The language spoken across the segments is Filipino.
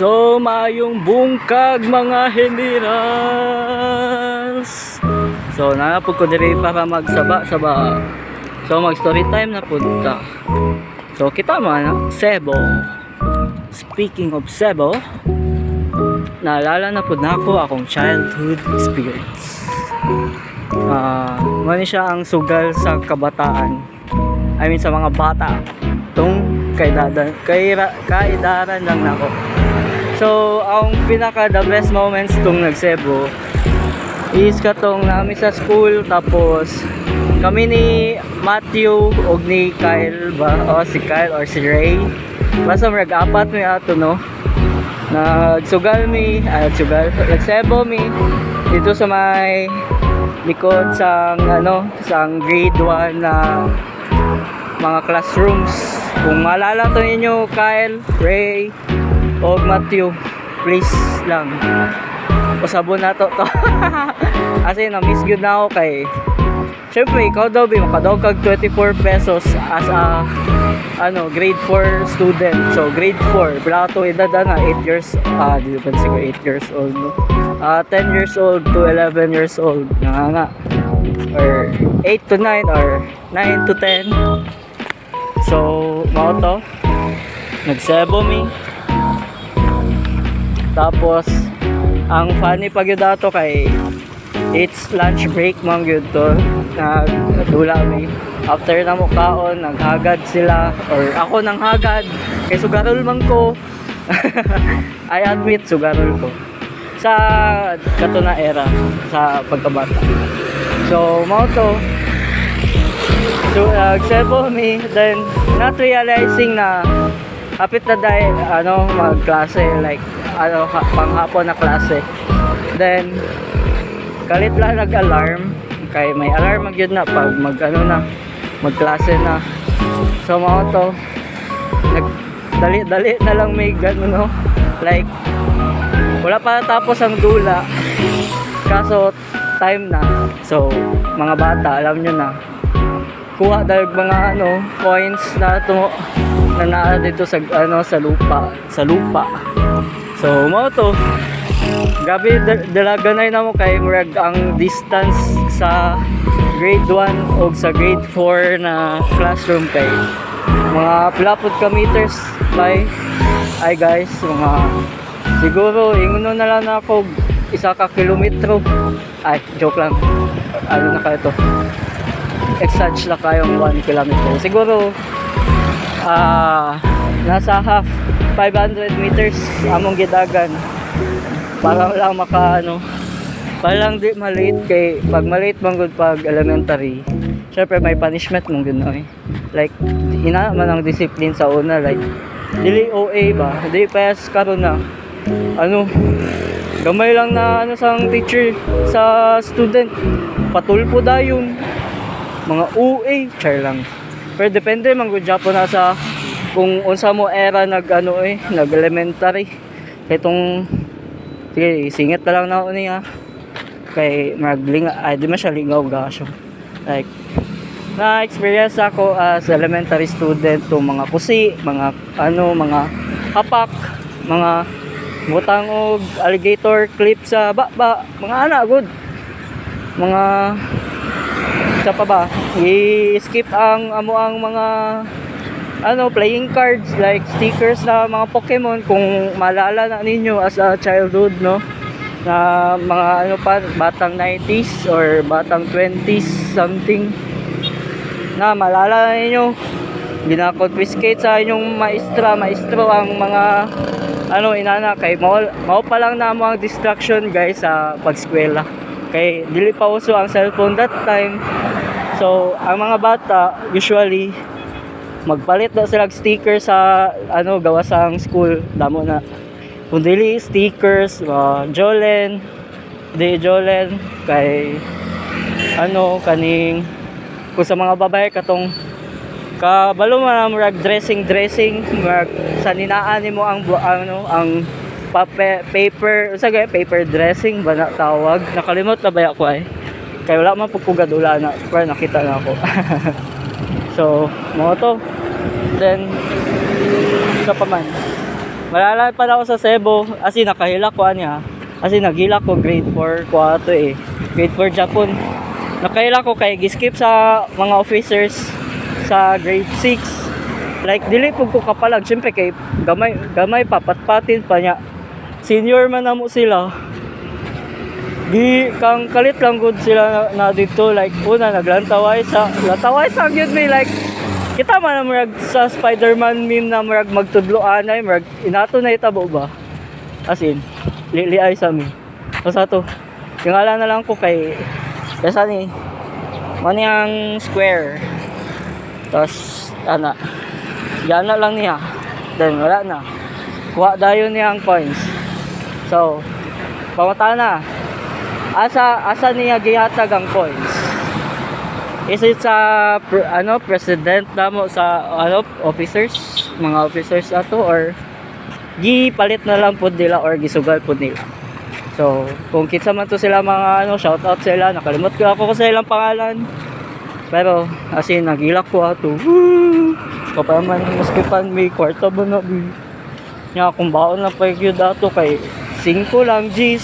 So, maayong bungkag mga hemiras. So, nanapod ko diri para magsaba-saba. So, mag story time na punta. So, kita man, Cebu. Speaking of Cebu, naalala na po na ako akong childhood experience. Mani siya ang sugal sa kabataan. I mean sa mga bata. Itong kaidaran lang na ako. So, ang pinaka the best moments tong nag-Cebu is katong namin sa school, tapos kami ni Matthew o ni Kyle ba? O si Kyle or si Ray. Basta mag-apat mi ato no. Nag-Cebu mi dito sa may likod sang sang grade 1 na mga classrooms. Kung maalala to ninyo, Kyle, Ray, o Matthew, please lang usabon na to. Kasi na-miss good na ako kay syempre ikaw daw makadaw kag 24 pesos as a grade 4 student. So grade 4 plato edad na 8 years di pa siguro 8 years old no? 10 years old to 11 years old nga or 8 to 9 or 9 to 10. So mao to nag-Cebu mi. Tapos ang funny pag yun dato kay it's lunch break man gyud to. Nagdula mi after na mo kaon, naghagad sila or ako nang hagad kay sugarol man ko. I admit sugarol ko sa kato na era sa pagkabata. So mao to. So Cebu mi, then not realizing na hapit na dahil magklase like panghapon na klase. Then kalit lang nag-alarm kay may alarm magyud na pag magklase na. So mao to nagdali na lang may no, like wala pa tapos ang dula kaso time na. So mga bata alam nyo na kuha dahil mga coins na ito na dito sa lupa. So mo to gabi dalaganay na mo kay murag ang distance sa grade 1 o sa grade 4 na classroom kay mga pilapod ka meters by ay guys mga siguro ingon na lang ako 1 ka kilometro. Ay joke lang, na kayo to, exage lang kayong 1 kilometer siguro. Nasa half 500 meters among gidagan para lang para lang di malate kay pag malate man gud pag elementary syempre may punishment mong ganoy like ina man ang discipline sa una like dili OA ba di pass karon na gamay lang na sang teacher sa student patulpo dayon mga OA char lang pero depende man gud Japon na sa kung unsa mo era nag-elementary. Itong sige, singit na lang na ako niya. Kay di man siya lingaw gasyo. Like na-experience ako as elementary student to mga kusi, mga mga hapak, mga butang og alligator clip sa baba, mga good. Mga sa pa ba? I-skip ang mga playing cards like stickers na mga Pokemon kung maalala na ninyo as a childhood no na mga batang 90s or batang 20s something na maalala na ninyo gina-confiscate sa inyong maestro ang mga inana kay mao pa lang na mo ang distraction guys sa pagskwela kay dili pa uso ang cellphone that time. So ang mga bata usually magpalit na sila sticker sa gawa sang school damo na kung dili stickers Jolen kay kaning kung sa mga babae katong kabalo man murag dressing murag sa ninaan nimo ang paper dressing ba na tawag nakalimot na ba ako kay wala man pugkadula na pero nakita na ako. So, mo to. Then, sa paman. Malala pa na ako sa Cebu. As in, nakahila ko niya. As in, naghila ko grade 4 ko ato eh. Grade 4 Japon. Nakahila ko kay giskip sa mga officers sa grade 6. Like, dili po ko kapalag. Siyempre, kay gamay papatpatin pa niya. Senior man na mo sila. Di kang kalit lang good sila na dito. Like, una, naglantaway sa yun may like, kita man na marag sa Spider-Man meme na marag magtudloan ay marag inato na itabo ba? As in, liliay sa amin. So sa to, tingala na lang ko kay kesa ni maniyang square. Tapos, gana lang niya. Then, wala na. Kuha dayon niya ang coins. So, pamata na. Asa niya gihatag ang coins? Is it sa president na mo sa officers, mga officers ato, or gipalit na lang po nila or gisugal po nila? So kung kitsa man to sila mga shout out sila, nakalimot ko ako sa ilang pangalan, pero as in nagilak ko ato kapaman maskipan may kwarta ba na nga kung baon na pa yun dato kay 5 lang G's.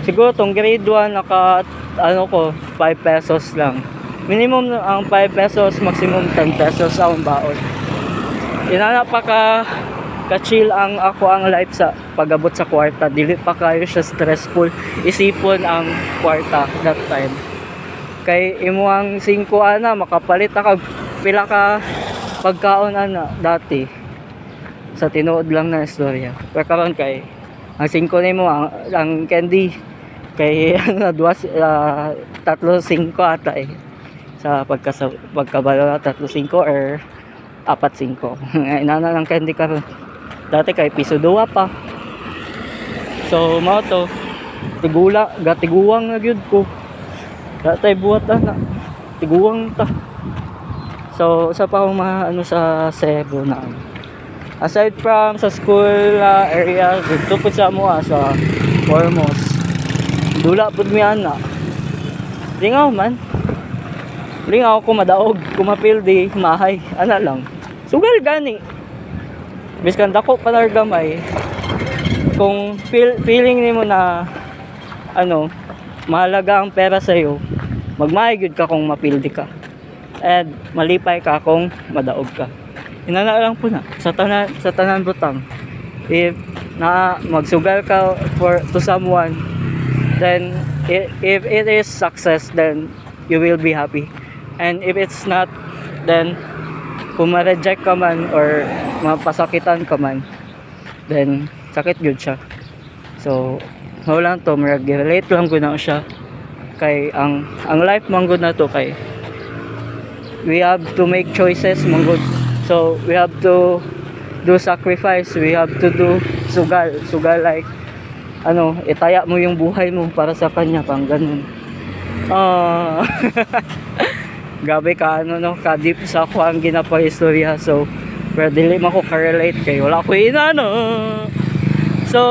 Siguro tong grade 1 naka 5 pesos lang. Minimum ang 5 pesos, maximum 10 pesos ang baon. Inana pa ka-chill ang life sa pag-abot sa kwarta. Dili pa kayo siya stressful. Isipon ang kwarta that time. Kay imo ang 5 makapalit na pila ka pagkaon dati. Sa tinuod lang na istorya. Pero karon kay ang 5 nimo ang candy kay 3-5 ata eh. Sa pagkabalo na 3-5 or 4-5 inana lang candy karon. Dati kay piso 2 pa. So mao to gatiguang na gyud ko. Dati buhat na tiguang ta. So sa pa akong sa Cebu na aside from sa school area dito po sa mo sa Formos dula pud mi lingaw man. Lingaw ko madaog, kumapildi, mahay, lang. Sugal gani. Biskan dako pa gamay. Kung feeling nimo na mahalaga ang pera sa iyo, magmahay gyud ka kung mapildi ka. And malipay ka kung madaog ka. Inana lang po na sa tanan butang. If magsugal ka to someone, then if it is success, then you will be happy. And if it's not, then kung ma-reject ka man or mapasakitan ka man, then sakit good siya. So lang to, mag-relate lang ko na siya kay ang life man good na to kay we have to make choices man good. So we have to do sacrifice, we have to do sugal like itaya mo yung buhay mo para sa kanya, pang ganun. Gabi ka ka deep sa ako ang ginapang-istorya. So pero dili man ko ka-relate kay wala ko so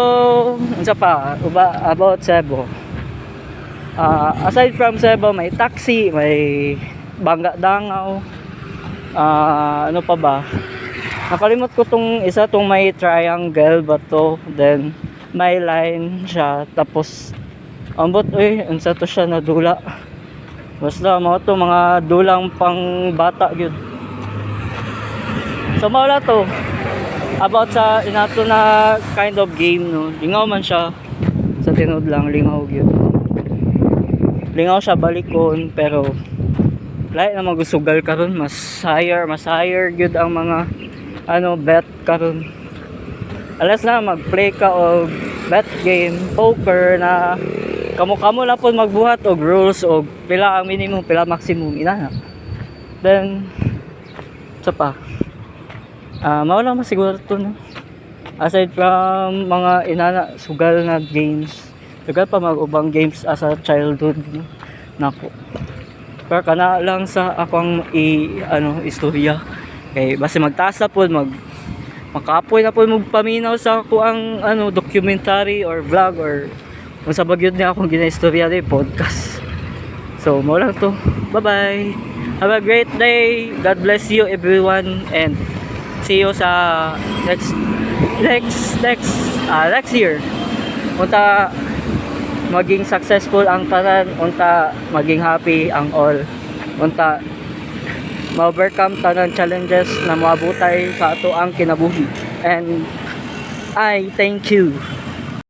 unsa pa about Cebu. Aside from Cebu, may taxi, may bangga dangaw, ano pa ba, nakalimot ko tong isa, tong may triangle ba to, then may line siya, tapos ambot unsa to siya na dula. Basta mga dulang pang bata gyud. So mawala to about sa inato na kind of game lingaw man siya sa tinod lang, lingaw gyud. Lingaw siya balikon, pero lahi na magusugal karon, mas higher gyud ang mga bet karon. Alas na mag-play ka og bet game, poker na kamo lang po magbuhat og rules og pila ang minimum, pila maximum inana. Then sa pa mawala masiguro to aside from mga inana sugal na games, sugal pa mag-ubang games as a childhood nako. Pero kana lang sa akong istorya kay basta magtaas na po makapoy na po magpaminaw sa ako ang documentary or vlog or kung sa bagyod niya akong ginaistorya podcast. So mo lang to, bye bye, have a great day, God bless you everyone, and see you sa next next year unta maging successful ang tanan, unta maging happy ang all, unta ma-overcome tanan challenges na moabutay sa ato ang kinabuhi. And I thank you.